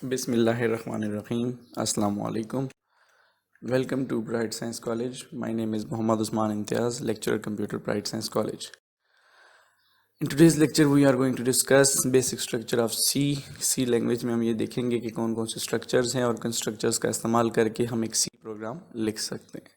Bismillahirrahmanirrahim. Assalamu alaikum. Welcome to Bright Science College. My name is Muhammad Usman Imtiaz, lecturer Computer Bright Science College. In today's lecture we are going to discuss basic structure of C. C language में हम ये देखेंगे कि कौन कौन से structures हैं और किन structures का इस्तेमाल करके हम एक C program लिख सकते हैं.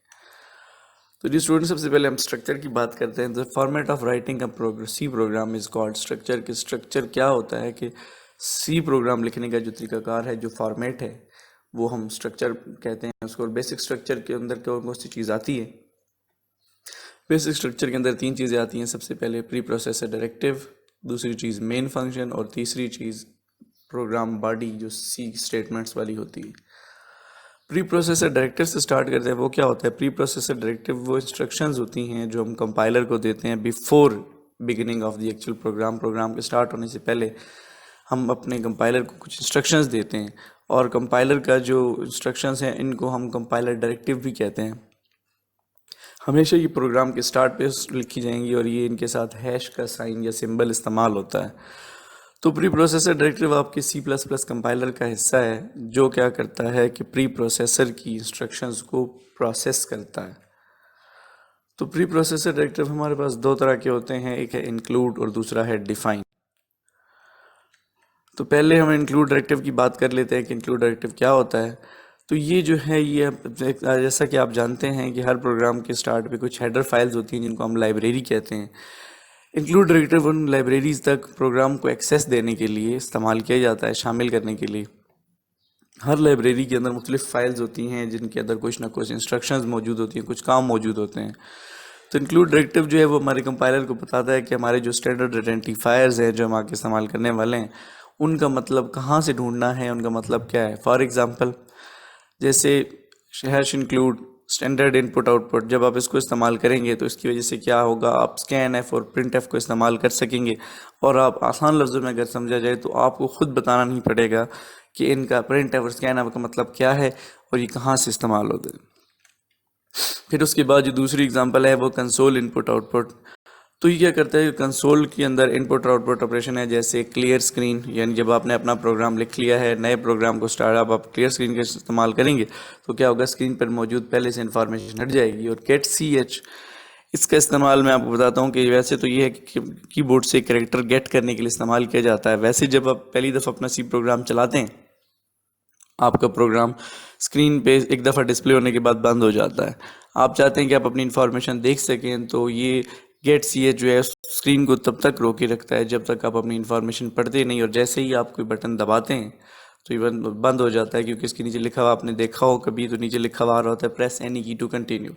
तो जी स्टूडेंट, सबसे पहले हम स्ट्रक्चर की बात करते हैं. The format of writing a C program is called structure. कि स्ट्रक्चर क्या होता है कि सी प्रोग्राम लिखने का जो तरीकाकार है, जो फॉर्मेट है, वो हम स्ट्रक्चर कहते हैं उसको. बेसिक स्ट्रक्चर के अंदर कौन कौन सी चीज़ आती है? बेसिक स्ट्रक्चर के अंदर 3 चीज़ें आती हैं. सबसे पहले प्री प्रोसेसर डायरेक्टिव, दूसरी चीज़ मेन फंक्शन और तीसरी चीज़ प्रोग्राम बॉडी जो सी स्टेटमेंट्स वाली होती है. प्री प्रोसेसर डायरेक्टिव से स्टार्ट करते हैं. वो क्या होता है? प्री प्रोसेसर डायरेक्टिव वो इंस्ट्रक्शंस होती हैं जो हम कंपाइलर को देते हैं before beginning of the actual program. Program के स्टार्ट होने से पहले हम अपने कंपाइलर को कुछ इंस्ट्रक्शंस देते हैं, और कंपाइलर का जो इंस्ट्रक्शंस हैं इनको हम कंपाइलर डायरेक्टिव भी कहते हैं. हमेशा ये प्रोग्राम के स्टार्ट पे लिखी जाएंगी और ये इनके साथ हैश का साइन या सिंबल इस्तेमाल होता है. तो प्री प्रोसेसर डायरेक्टिव आपके C++ कंपाइलर का हिस्सा है जो क्या करता है कि प्री प्रोसेसर की इंस्ट्रक्शंस को प्रोसेस करता है. तो प्री प्रोसेसर डायरेक्टिव हमारे पास 2 तरह के होते हैं. एक है इंक्लूड और दूसरा है डिफाइन. तो पहले हम इंक्लूड डायरेक्टिव की बात कर लेते हैं कि इंक्लूड डायरेक्टिव क्या होता है. तो ये जो है, ये जैसा कि आप जानते हैं कि हर प्रोग्राम के स्टार्ट पे कुछ हेडर फाइल्स होती हैं जिनको हम लाइब्रेरी कहते हैं. इंक्लूड डायरेक्टिव उन लाइब्रेरीज तक प्रोग्राम को एक्सेस देने के लिए इस्तेमाल किया जाता है, शामिल करने के लिए. हर लाइब्रेरी के अंदर मुख्तलिफ फाइल्स होती हैं जिनके अंदर कुछ ना कुछ इंस्ट्रक्शंस मौजूद होती हैं, कुछ काम मौजूद होते हैं. तो इंक्लूड डायरेक्टिव जो है वो हमारे कंपाइलर को बताता है कि हमारे जो स्टैंडर्ड आइडेंटिफायर्स हैं जो हम आगे इस्तेमाल करने वाले हैं उनका मतलब कहाँ से ढूंढना है, उनका मतलब क्या है. फॉर एग्ज़ाम्पल जैसे hash include standard input output, जब आप इसको इस्तेमाल करेंगे तो इसकी वजह से क्या होगा, आप स्कैन एफ और प्रिंट एफ को इस्तेमाल कर सकेंगे. और आप आसान लफ्ज़ों में अगर समझा जाए तो आपको ख़ुद बताना नहीं पड़ेगा कि इनका प्रिंट एफ और स्कैन एफ का मतलब क्या है और ये कहाँ से इस्तेमाल होते हैं. फिर उसके बाद जो दूसरी एग्जांपल है वो कंसोल इनपुट आउटपुट. तो ये क्या करता है, कंसोल के अंदर इनपुट और आउटपुट ऑपरेशन है. जैसे क्लियर स्क्रीन, यानी जब आपने अपना प्रोग्राम लिख लिया है, नए प्रोग्राम को स्टार्ट आप क्लियर स्क्रीन का इस्तेमाल करेंगे तो क्या होगा, स्क्रीन पर मौजूद पहले से इन्फॉर्मेशन हट जाएगी. और गेट CH, इसका इस्तेमाल मैं आपको बताता हूँ कि वैसे तो ये है कि कीबोर्ड से कैरेक्टर गेट करने के लिए इस्तेमाल किया जाता है. वैसे जब आप पहली दफ़ा अपना C प्रोग्राम चलाते हैं, आपका प्रोग्राम स्क्रीन पे एक दफ़ा डिस्प्ले होने के बाद बंद हो जाता है. आप चाहते हैं कि आप अपनी इन्फॉर्मेशन देख सकें, तो ये गेट CH जो है स्क्रीन को तब तक रोके रखता है जब तक आप अपनी इन्फॉर्मेशन पढ़ते नहीं, और जैसे ही आप कोई बटन दबाते हैं तो ये बंद हो जाता है. क्योंकि इसके नीचे लिखा हुआ, आपने देखा हो कभी, तो नीचे लिखा हुआ होता है प्रेस एनी की टू कंटिन्यू.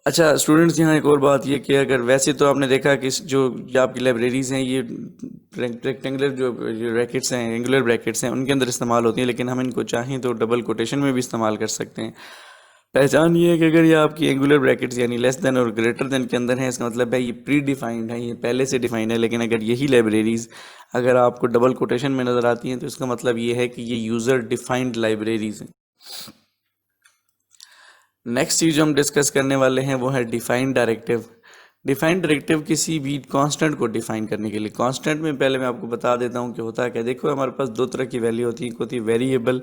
अच्छा स्टूडेंट्स, यहाँ एक और बात ये कि अगर वैसे तो आपने देखा कि जो आपकी लाइब्रेरीज़ हैं ये रेक्टेंगुलर जो ब्रैकेट्स हैं, एंगुलर ब्रैकेट्स हैं, उनके अंदर इस्तेमाल होती हैं, लेकिन हम इनको चाहें तो डबल कोटेशन में भी इस्तेमाल कर सकते हैं. पहचान ये है कि अगर ये आपकी एंगुलर ब्रैकेट्स यानी लेस देन और ग्रेटर देन के अंदर है, इसका मतलब है ये प्री डिफाइंड है, ये पहले से डिफाइंड है. लेकिन अगर यही लाइब्रेरीज़ अगर आपको डबल कोटेशन में नज़र आती हैं तो इसका मतलब ये है कि ये यूज़र डिफाइंड लाइब्रेरीज़ हैं. नेक्स्ट चीज़ जो हम डिस्कस करने वाले हैं वो है डिफाइंड डायरेक्टिव. डिफाइंड डायरेक्टिव किसी भी कांस्टेंट को डिफाइन करने के लिए. कांस्टेंट में पहले मैं आपको बता देता हूँ कि होता है क्या. देखो हमारे पास 2 तरह की वैल्यू होती है. एक होती है वेरिएबल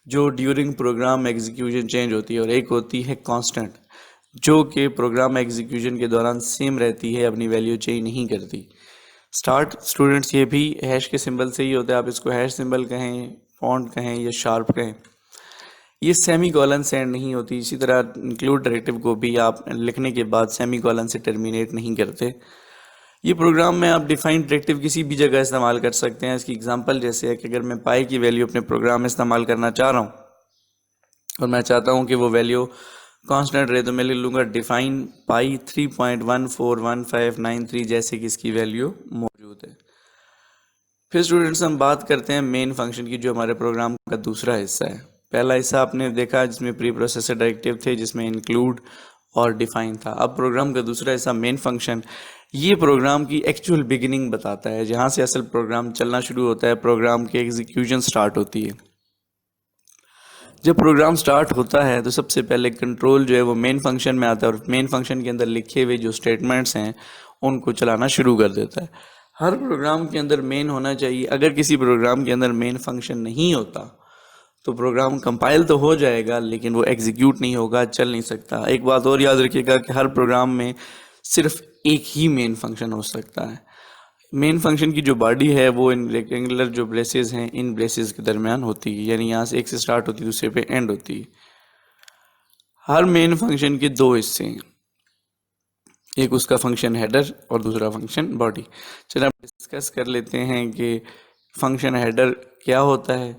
जो ड्यूरिंग प्रोग्राम एग्जीक्यूशन चेंज होती है, और एक होती है कांस्टेंट जो कि प्रोग्राम एग्जीक्यूशन के दौरान सेम रहती है, अपनी वैल्यू चेंज नहीं करती. स्टूडेंट्स ये भी हैश के सिंबल से ही होता है. आप इसको हैश सिंबल कहें, फॉन्ट कहें या शार्प कहें. ये सेमी कॉलन से एंड नहीं होती. इसी तरह इंक्लूड डायरेक्टिव को भी आप लिखने के बाद सेमी कॉलन से टर्मिनेट नहीं करते. ये प्रोग्राम में आप डिफाइंड डायरेक्टिव किसी भी जगह इस्तेमाल कर सकते हैं. इसकी एग्जांपल जैसे है कि अगर मैं पाई की वैल्यू अपने प्रोग्राम में इस्तेमाल करना चाह रहा हूँ और मैं चाहता हूँ कि वो वैल्यू कांस्टेंट रहे, तो मैं लिख लूँगा डिफाइन पाई 3.141593 जैसे कि इसकी वैल्यू मौजूद है. फिर स्टूडेंट्स हम बात करते हैं मेन फंक्शन की, जो हमारे प्रोग्राम का दूसरा हिस्सा है. पहला हिस्सा आपने देखा जिसमें प्री प्रोसेसर डायरेक्टिव थे, जिसमें इंक्लूड और डिफाइन था. अब प्रोग्राम का दूसरा हिस्सा मेन फंक्शन, ये प्रोग्राम की एक्चुअल बिगिनिंग बताता है, जहाँ से असल प्रोग्राम चलना शुरू होता है, प्रोग्राम की एग्जीक्यूशन स्टार्ट होती है. जब प्रोग्राम स्टार्ट होता है तो सबसे पहले कंट्रोल जो है वो मेन फंक्शन में आता है, और मेन फंक्शन के अंदर लिखे हुए जो स्टेटमेंट्स हैं उनको चलाना शुरू कर देता है. हर प्रोग्राम के अंदर मेन होना चाहिए। अगर किसी प्रोग्राम के अंदर मेन फंक्शन नहीं होता तो प्रोग्राम कंपाइल तो हो जाएगा लेकिन वो एग्जीक्यूट नहीं होगा, चल नहीं सकता। एक बात और याद रखिएगा कि हर प्रोग्राम में सिर्फ एक ही मेन फंक्शन हो सकता है। मेन फंक्शन की जो बॉडी है वो इन रेक्टेंगुलर जो ब्रेसेस हैं इन ब्रेसेस के दरमियान होती है, यानी यहाँ से एक से स्टार्ट होती है दूसरे पे एंड होती है। हर मेन फंक्शन के दो हिस्से हैं, एक उसका फंक्शन हेडर और दूसरा फंक्शन बॉडी। चलिए अब डिस्कस कर लेते हैं कि फंक्शन हेडर क्या होता है।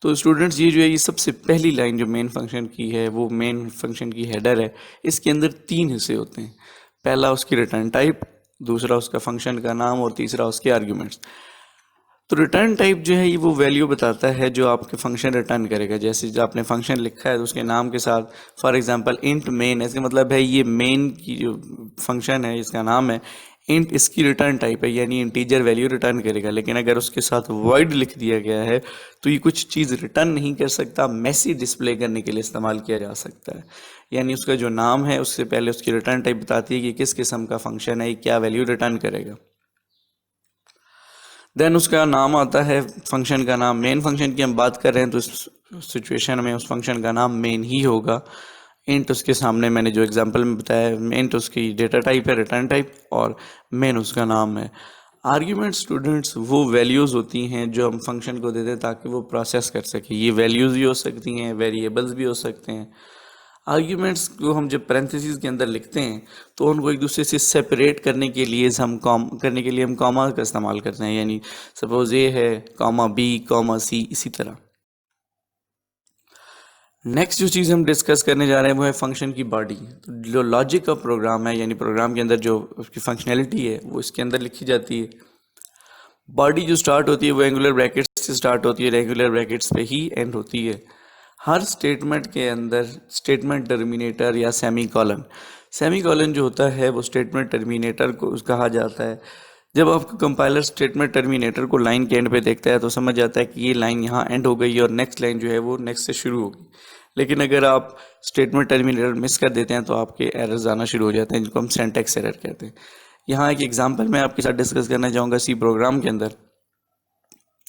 तो स्टूडेंट्स ये जो है ये सबसे पहली लाइन जो मेन फंक्शन की है वो मेन फंक्शन की हेडर है। इसके अंदर तीन हिस्से होते हैं, पहला उसकी रिटर्न टाइप, दूसरा उसका फंक्शन का नाम और तीसरा उसके आर्ग्यूमेंट्स। तो रिटर्न टाइप जो है ये वो वैल्यू बताता है जो आपके फंक्शन रिटर्न करेगा। जैसे जो आपने फंक्शन लिखा है तो उसके नाम के साथ फॉर एग्जांपल इंट मेन, इसका मतलब है ये मेन की जो फंक्शन है इसका नाम है इंट, इसकी रिटर्न टाइप है यानी इंटीजर वैल्यू रिटर्न करेगा। लेकिन अगर उसके साथ वॉइड लिख दिया गया है तो ये कुछ चीज़ रिटर्न नहीं कर सकता, मैसेज डिस्प्ले करने के लिए इस्तेमाल किया जा सकता है। यानी उसका जो नाम है उससे पहले उसकी रिटर्न टाइप बताती है कि किस किस्म का फंक्शन है, क्या वैल्यू रिटर्न करेगा। देन उसका नाम आता है फंक्शन का नाम। मेन फंक्शन की हम बात कर रहे हैं तो इस सिचुएशन में उस फंक्शन का नाम मेन ही होगा। इंट उसके सामने मैंने जो एग्जांपल में बताया, इंट उसकी डेटा टाइप है, रिटर्न टाइप, और मेन उसका नाम है। आर्ग्यूमेंट स्टूडेंट्स वो वैल्यूज़ होती हैं जो हम फंक्शन को देते हैं ताकि वो प्रोसेस कर सके। ये वैल्यूज़ भी हो सकती हैं, वेरिएबल्स भी हो सकते हैं। आर्ग्यूमेंट्स को हम जब पैरेंथेसिस के अंदर लिखते हैं तो उनको एक दूसरे से सेपरेट करने के लिए हम कॉमा का इस्तेमाल करते हैं। यानी सपोज ए है कॉमा बी कॉमा सी, इसी तरह। नेक्स्ट जो चीज़ हम डिस्कस करने जा रहे हैं वो है फंक्शन की बॉडी। तो जो लॉजिक का प्रोग्राम है यानी प्रोग्राम के अंदर जो उसकी फंक्शनैलिटी है वो इसके अंदर लिखी जाती है। बॉडी जो स्टार्ट होती है वो एंगुलर ब्रैकेट्स से स्टार्ट होती है, रेगुलर ब्रैकेट्स पे ही एंड होती है। हर स्टेटमेंट के अंदर स्टेटमेंट टर्मिनेटर या सेमी कॉलन जो होता है वो स्टेटमेंट टर्मिनेटर को कहा जाता है। जब आपका कंपाइलर स्टेटमेंट टर्मिनेटर को लाइन के एंड पे देखता है तो समझ जाता है कि ये लाइन यहाँ एंड हो गई और नेक्स्ट लाइन जो है वो नेक्स्ट से शुरू होगी। लेकिन अगर आप स्टेटमेंट टर्मिनेटर मिस कर देते हैं तो आपके एरर्स आना शुरू हो जाते हैं जिनको हम सिंटैक्स एरर कहते हैं। यहाँ एक एग्जांपल मैं आपके साथ डिस्कस करना चाहूँगा। सी प्रोग्राम के अंदर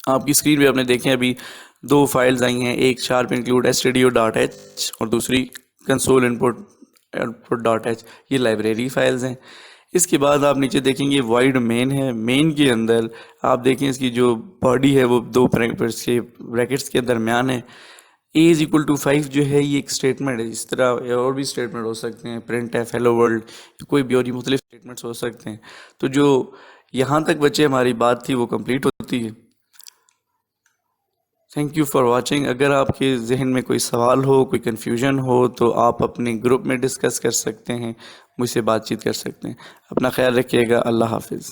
आपकी स्क्रीन पे आपने देखे अभी दो फाइल्स आई हैं, एक शार्प इंक्लूड stdio.h और दूसरी console input output dot H. ये लाइब्रेरी फाइल्स हैं। इसके बाद आप नीचे देखेंगे वाइड मेन है। मेन के अंदर आप देखें इसकी जो बॉडी है वो दो ब्रैकेट्स के दरमियान है। a इज इक्वल टू 5 जो है ये एक स्टेटमेंट है। इस तरह और भी स्टेटमेंट हो सकते हैं, प्रिंट एफ, हेलो वर्ल्ड, कोई भी और ही मुख्तलिफ स्टेटमेंट्स हो सकते हैं। तो जो यहाँ तक बच्चे हमारी बात थी वो कंप्लीट होती है। Thank you for watching. अगर आपके जहन में कोई सवाल हो, कोई कन्फ्यूजन हो तो आप अपने ग्रुप में डिस्कस कर सकते हैं, मुझसे बातचीत कर सकते हैं। अपना ख्याल रखिएगा। अल्लाह हाफिज़।